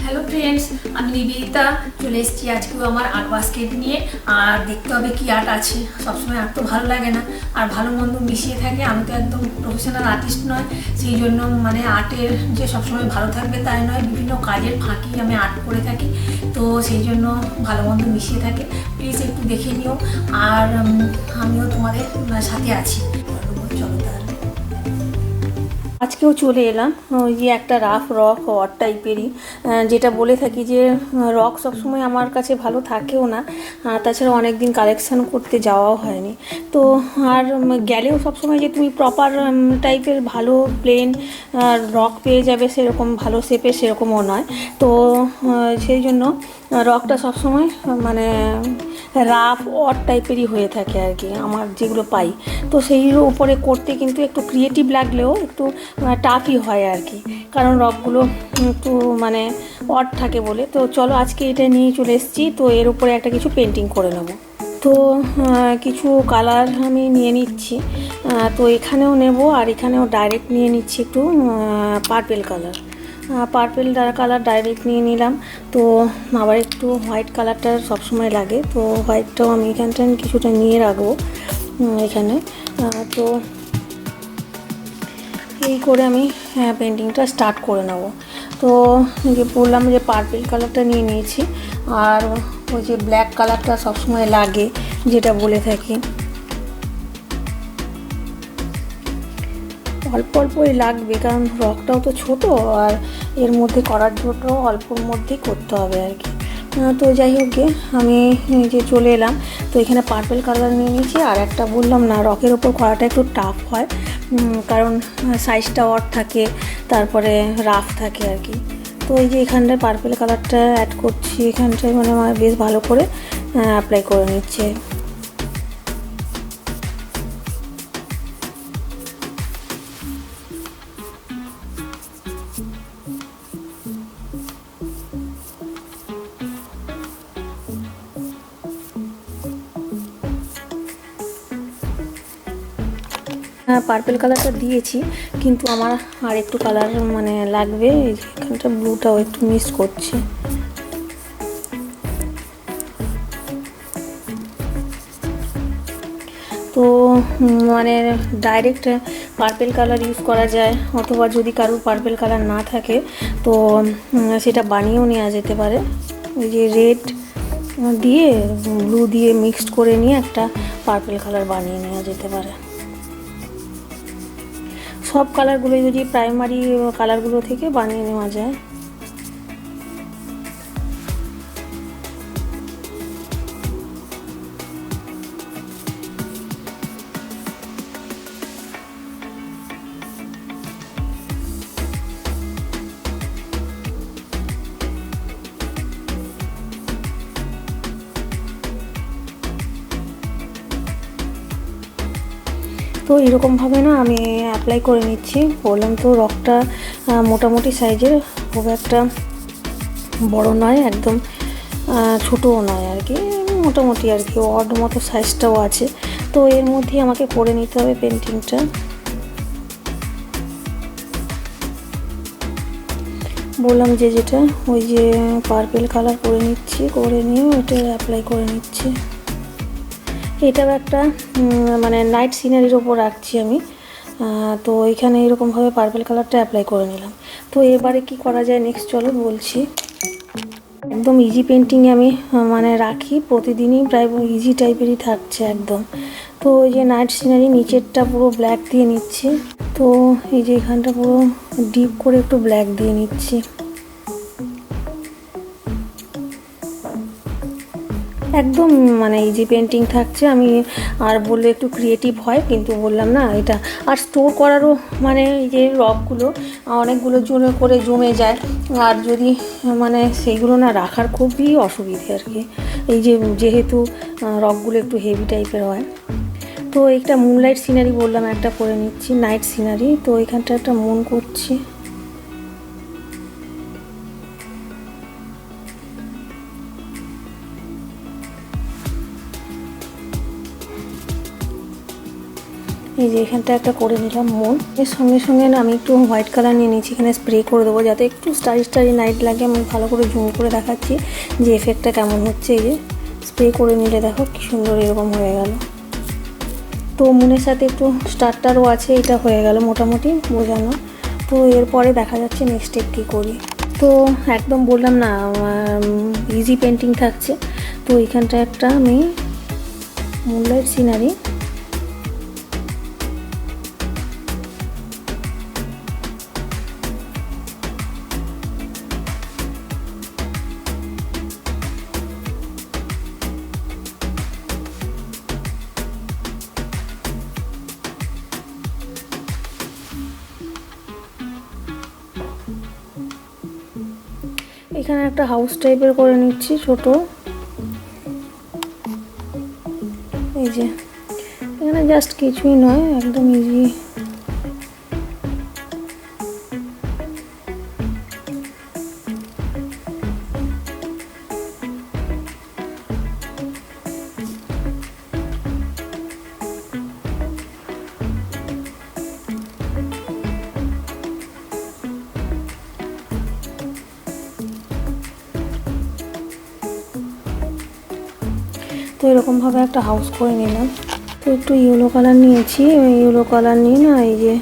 Hello friends, আমি নিবেদিতা চলে এসেছি আজকেও আমার আর্ট বাস্কেট নিয়ে। আর দেখতে হবে কি আর্ট আছে। সবসময় আর্ট তো ভালো লাগে না, আর ভালো মন্দ মিশিয়ে থাকে। আমি তো একদম প্রফেশনাল আর্টিস্ট নয়, সেই জন্য মানে আর্টের যে সবসময় ভালো থাকবে তাই নয়, বিভিন্ন কাজের ফাঁকি আমি আর্ট করে থাকি, তো সেই জন্য ভালো মন্দ মিশিয়ে থাকে। প্লিজ একটু দেখে নিও, আর আমিও তোমাদের সাথে আছি। চলো তাহলে আজকেও চলে এলাম ওই যে একটা রাফ রক অড টাইপেরই, যেটা বলে থাকি যে রক সবসময় আমার কাছে ভালো থাকেও না, তাছাড়া অনেক দিন কালেকশান করতে যাওয়াও হয়নি। তো আর গেলেও সবসময় যে তুমি প্রপার টাইপের ভালো প্লেন রক পেয়ে যাবে সেরকম ভালো শেপের সেরকমও নয়। তো সেই জন্য রকটা সবসময় মানে রাফ অড টাইপেরই হয়ে থাকে আর কি, আমার যেগুলো পাই। তো সেইগুলো উপরে করতে কিন্তু একটু ক্রিয়েটিভ লাগলেও একটু টাফই হয় আর কি, কারণ রকগুলো একটু মানে অড থাকে বলে। তো চলো আজকে এটা নিয়ে চলে এসেছি, তো এর উপরে একটা কিছু পেন্টিং করে নেব। তো কিছু কালার আমি নিয়ে নিচ্ছি, তো এখানেও নেব আর এখানেও ডাইরেক্ট নিয়ে নিচ্ছি একটু purple colour. Purple colour direct নিয়ে নিলাম। তো আবার একটু হোয়াইট কালারটা সবসময় লাগে, তো হোয়াইটটাও আমি এখানটা কিছুটা নিয়ে রাখবো এখানে। তো এই করে আমি পেন্টিংটা স্টার্ট করে নেব। তো যে বললাম যে পার্পেল কালারটা নিয়ে নিয়েছি, আর ওই যে ব্ল্যাক কালারটা সবসময় লাগে যেটা বলে থাকি, অল্প অল্পই লাগবে কারণ রকটাও তো ছোটো, আর এর মধ্যে করার জন্য অল্পর মধ্যেই করতে হবে আর কি। তো যাই হোক গিয়ে আমি যে চলে এলাম, তো এখানে পার্পেল কালার নিয়ে নিয়েছি। আর একটা বললাম না, রকের ওপর করাটা একটু টাফ হয়, কারণ সাইজটা অড থাকে, তারপরে রাফ থাকে আর কি। তো এই যে এখানটায় পার্পেল কালারটা অ্যাড করছি, এখানটায় মানে আমার বেশ ভালো করে অ্যাপ্লাই করে নিচ্ছে। পার্পেল কালারটা দিয়েছি, কিন্তু আমার আর একটু কালার মানে লাগবে, এখানটা ব্লুটাও একটু মিস করছি। তো মানে ডাইরেক্ট পার্পেল কালার ইউজ করা যায়, অথবা যদি কারোর পার্পেল কালার না থাকে তো সেটা বানিয়েও নেওয়া যেতে পারে। ওই যে রেড দিয়ে ব্লু দিয়ে মিক্সড করে নিয়ে একটা পার্পেল কালার বানিয়ে নেওয়া যেতে পারে। সব কালারগুলো যদি প্রাইমারি কালারগুলো থেকে বানিয়ে নেওয়া যায়। তো এরকমভাবে না আমি অ্যাপ্লাই করে নিচ্ছি। বললাম তো রকটা মোটামুটি সাইজের, খুব একটা বড় নয়, একদম ছোটও নয় আর কি, মোটামুটি আর কি অড মতো সাইজটাও আছে। তো এর মধ্যেই আমাকে করে নিতে হবে পেন্টিংটা। বললাম যে যেটা ওই যে পার্পেল কালার করে নিচ্ছি, করে নিয়ে ওটা অ্যাপ্লাই করে নিচ্ছি। এটাও একটা মানে নাইট সিনারির ওপর রাখছি আমি। তো এখানে এরকমভাবে পার্পেল কালারটা অ্যাপ্লাই করে নিলাম। তো এবারে কি করা যায় নেক্সট চলো বলছি। একদম ইজি পেন্টিংয়ে আমি মানে রাখি, প্রতিদিনই প্রায় ইজি টাইপেরই থাকছে একদম। তো ওই যে নাইট সিনারি নিচেরটা পুরো ব্ল্যাক দিয়ে নিচ্ছি। তো এই যে এখানটা পুরো ডিপ করে একটু ব্ল্যাক দিয়ে নিচ্ছি। একদম মানে ইজি পেন্টিং থাকছে। আমি আর বললে একটু ক্রিয়েটিভ হয়, কিন্তু বললাম না এটা আর স্টোর করারও মানে এই যে রকগুলো অনেকগুলো জমে করে জমে যায়, আর যদি মানে সেইগুলো না রাখার খুবই অসুবিধে আর কি, এই যে যেহেতু রকগুলো একটু হেভি টাইপের হয়। তো একটা মুনলাইট সিনারি বললাম একটা করে নিচ্ছি, নাইট সিনারি। তো এখানটা একটা মুন করছি। এই যে এখানটা একটা করে নিলাম মন। এর সঙ্গে সঙ্গে না আমি একটু হোয়াইট কালার নিয়ে নিচ্ছি, এখানে স্প্রে করে দেবো যাতে একটু স্টারি লাইট লাগে। আমি ভালো করে জুম করে দেখাচ্ছি যে এফেক্টটা কেমন হচ্ছে। এই যে স্প্রে করে নিলে দেখো কি সুন্দর এরকম হয়ে গেল। তো মনের সাথে একটু স্টারটারও আছে, এটা হয়ে গেল মোটামুটি বোঝানো। তো এরপরে দেখা যাচ্ছে নেক্সট স্টেপ কী করি। তো একদম বললাম না ইজি পেন্টিং থাকছে। তো এখানটা একটা আমি মুনলাইট সিনারি এখানে একটা হাউস টাইপের করে নিচ্ছি ছোট। এই যে এখানে জাস্ট কিছুই নয়, একদম ইজি। তো এরকমভাবে একটা হাউস করে নিলাম। তো একটু ইয়েলো কালার নিয়েছি, ইয়েলো কালার নিয়ে না এই যে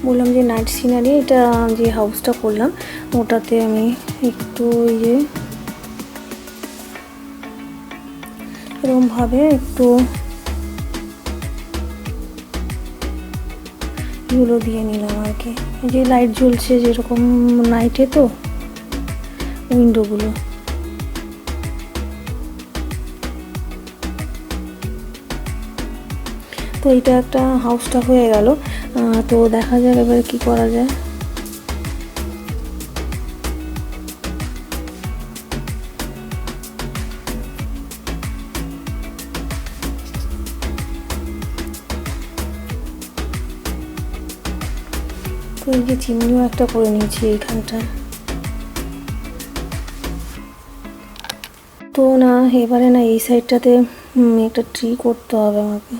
বললাম যে নাইট সিনারি, এটা যে হাউসটা করলাম ওটাতে আমি একটু এই যে এরকমভাবে একটু ইয়েলো দিয়ে নিলাম আর কি। এই যে লাইট জ্বলছে যেরকম নাইটে, তো উইন্ডোগুলো। তো এটা একটা হাউসটা হয়ে গেল। তো দেখা যাক এবার কি করা যায়। তো এই যে চিমনিও একটা করে নিয়েছি এইখানটায়। তো না এবারে না এই সাইডটাতে একটা ট্রি করতে হবে আমাকে।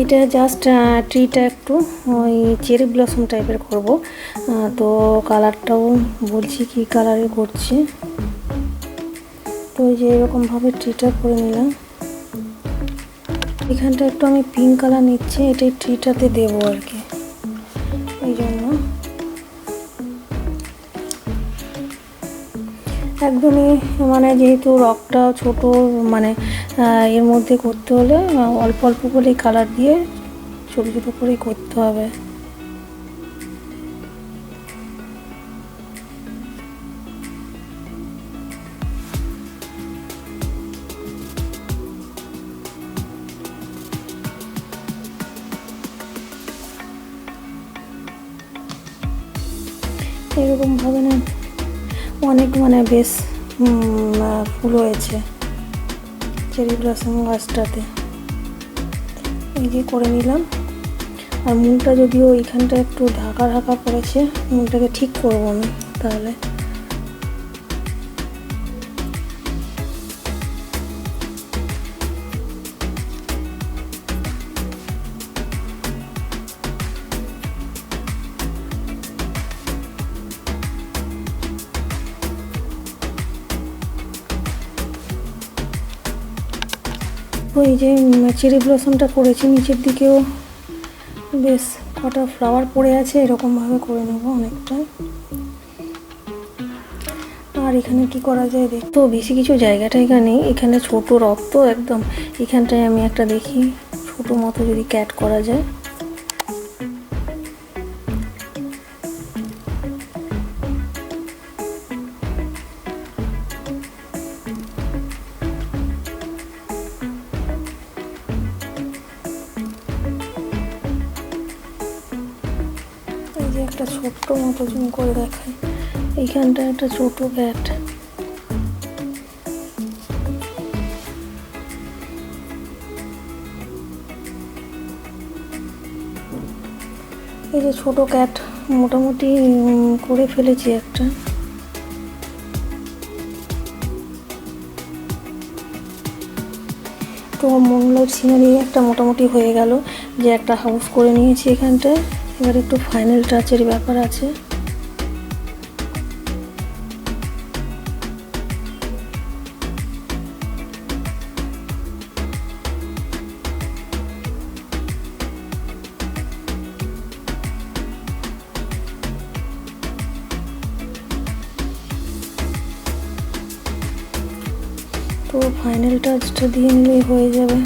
এটা জাস্ট ট্রিটা একটু ওই চেরি ব্লসম টাইপের করব। তো কালারটাও বলছি কি কালারে করছি। তো যে এরকমভাবে ট্রিটা করে নিলাম। এখানটা একটু আমি পিঙ্ক কালার নিচ্ছি, এটাই ট্রিটাতে দেবো আর কি। এই জন্য একদমই মানে যেহেতু রকটা ছোট, মানে এর মধ্যে করতে হলে অল্প অল্প করে কালার দিয়ে ছোটো ছোটো করেই করতে হবে। এরকমভাবে না অনেক মানে বেশ ফুল হয়েছে চেরি ব্লসম গাছটাতে। এই যে করে নিলাম। আর মুখটা যদিও এইখানটা একটু ঢাকা ঢাকা পড়েছে, মুখটাকে ঠিক করবো আমি তাহলে। এই যে চেরি ব্লসমটা করেছি, নিচের দিকেও বেশ কটা ফ্লাওয়ার পড়ে আছে, এরকমভাবে করে নেব অনেকটা। আর এখানে কি করা যায় দেখ, তো বেশি কিছু জায়গাটা এখানে এখানে ছোট রক তো একদম, এখানটায় আমি একটা দেখি ছোট মতো যদি ক্যাট করা যায়। একটা ছোট্ট মতো জুম করে দেখাই, এইখানটা একটা ছোট ক্যাট। এই যে ছোট ক্যাট মোটামুটি করে ফেলেছি একটা। তো মনলাইট সিনারি একটা মোটামুটি হয়ে গেল, যে একটা হাউস করে নিয়েছি এখানটায়। এবার একটু ফাইনাল টাচের ব্যাপার আছে। তো ফাইনাল টাচটা দিয়ে নিলেই হয়ে যাবে।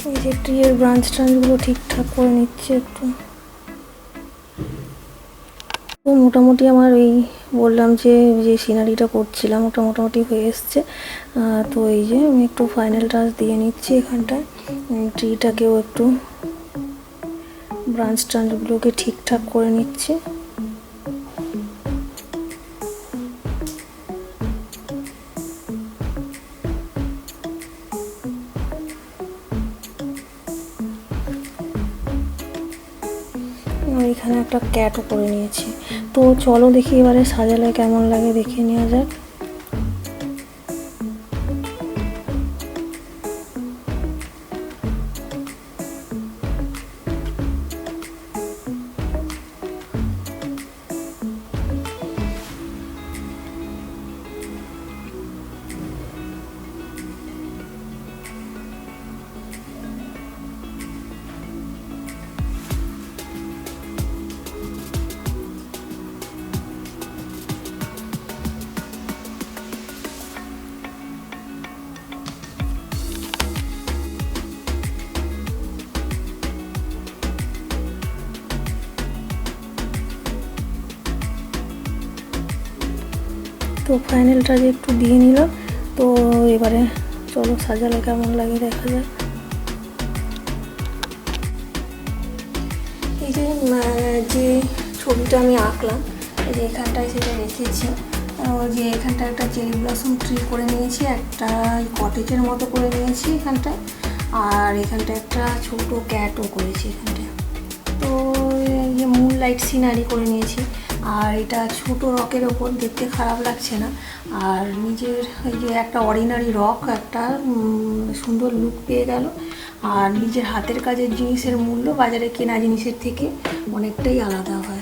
এই যে ট্রিয়ের ব্রাঞ্চ ট্রাঞ্চগুলো ঠিকঠাক করে নিচ্ছে একটু। তো মোটামুটি আমার এই বললাম যে যে সিনারিটা করছিলাম ওটা মোটামুটি হয়ে এসছে। তো এই যে আমি একটু ফাইনাল টাচ দিয়ে নিচ্ছি এখানটায়। ট্রিটাকেও একটু ব্রাঞ্চ ট্রাঞ্চগুলোকে ঠিকঠাক করে নিচ্ছি। এখানে একটা ক্যাটও করে নিয়েছি। তো চলো দেখি এবারে সাজালে কেমন লাগে, দেখে নেওয়া যাক। তো ফাইনাল টাচ একটু দিয়ে নিলাম। তো এবারে চলো সাজালে কেমন লাগে দেখা যাক। এই যে যে ছবিটা আমি আঁকলাম, এই যে এখানটায় সেটা রেখেছি। যে এখানটা একটা চেরি ব্লসম ট্রি করে নিয়েছি, একটা কটেজের মতো করে নিয়েছি এখানটায়, আর এখানটা একটা ছোট ক্যাটও করেছি এখানটায়। তো এই যে মুন লাইট সিনারি করে নিয়েছি। আর এটা ছোট রকের ওপর, দেখতে খারাপ লাগছে না। আর নিজের এই যে একটা অর্ডিনারি রক একটা সুন্দর লুক পেয়ে গেল। আর নিজের হাতের কাজের জিনিসের মূল্য বাজারে কেনা জিনিসের থেকে অনেকটাই আলাদা হয়।